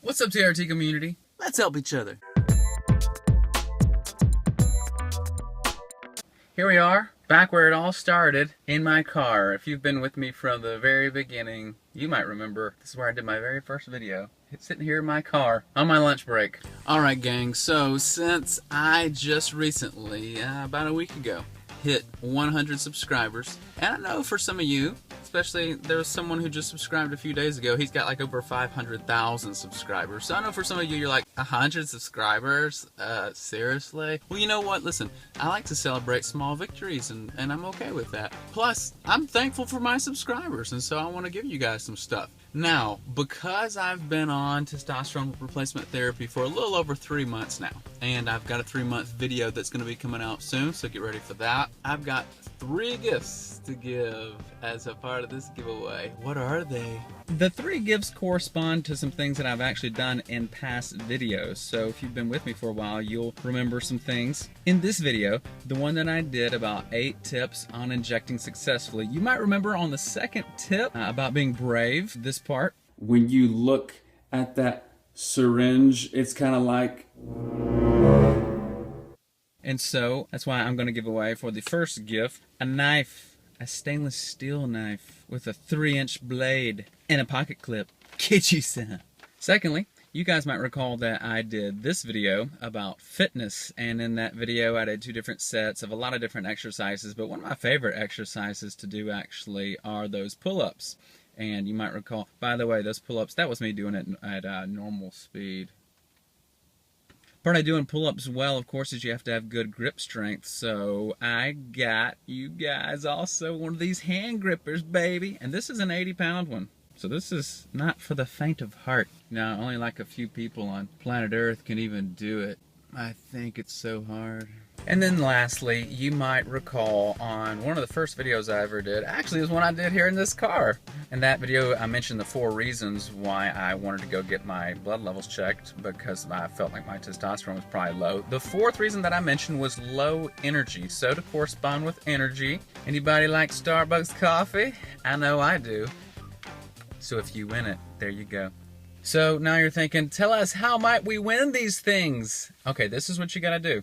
What's up, TRT community? Let's help each other. Here we are, back where it all started, in my car. If you've been with me from the very beginning, you might remember this is where I did my very first video. It's sitting here in my car on my lunch break. Alright gang, so since I just recently, about a week ago, hit 100 subscribers, and I know for some of you, especially there was someone who just subscribed a few days ago, he's got like over 500,000 subscribers. So I know for some of you, you're like, 100 subscribers? Seriously? Well, you know what? Listen, I like to celebrate small victories, and I'm okay with that. Plus, I'm thankful for my subscribers, and so I want to give you guys some stuff. Now, because I've been on testosterone replacement therapy for a little over 3 months now, and I've got a 3-month video that's going to be coming out soon, so get ready for that. I've got 3 gifts to give as a part of this giveaway. What are they? The 3 gifts correspond to some things that I've actually done in past videos, so if you've been with me for a while, you'll remember some things. In this video, the one that I did about 8 tips on injecting successfully, you might remember on the second tip about being brave, this part. When you look at that syringe, it's kind of like... And so, that's why I'm going to give away for the first gift, a knife. A stainless steel knife with a 3-inch blade and a pocket clip. Get you some. Secondly, you guys might recall that I did this video about fitness, and in that video I did 2 different sets of a lot of different exercises, but one of my favorite exercises to do actually are those pull-ups. And you might recall, by the way, those pull-ups, that was me doing it at normal speed. Part of doing pull-ups well, of course, is you have to have good grip strength. So I got you guys also one of these hand grippers, baby. And this is an 80-pound one. So this is not for the faint of heart. Now, only like a few people on planet Earth can even do it. I think it's so hard. And then lastly, you might recall on one of the first videos I ever did, actually it was one I did here in this car. In that video I mentioned the 4 reasons why I wanted to go get my blood levels checked, because I felt like my testosterone was probably low. The 4th reason that I mentioned was low energy. So to correspond with energy, anybody like Starbucks coffee? I know I do. So if you win it, there you go. So now you're thinking, tell us, how might we win these things? Okay, this is what you gotta do.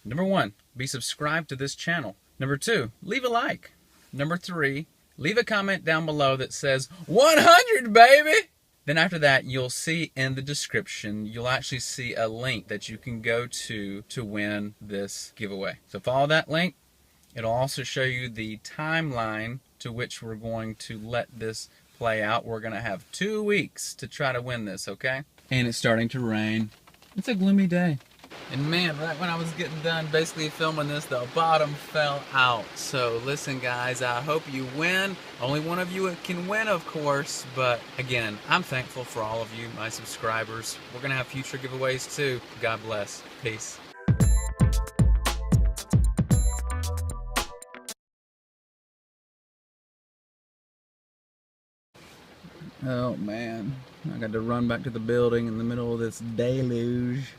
Number 1, be subscribed to this channel. Number 2, leave a like. Number 3, leave a comment down below that says 100, baby! Then after that, you'll see in the description, you'll actually see a link that you can go to win this giveaway. So follow that link. It'll also show you the timeline to which we're going to let this play out. We're going to have 2 weeks to try to win this, okay? And it's starting to rain. It's a gloomy day. And man, right when I was getting done basically filming this, the bottom fell out. So listen guys, I hope you win. Only one of you can win, of course. But again, I'm thankful for all of you, my subscribers. We're going to have future giveaways too. God bless. Peace. Oh man, I got to run back to the building in the middle of this deluge.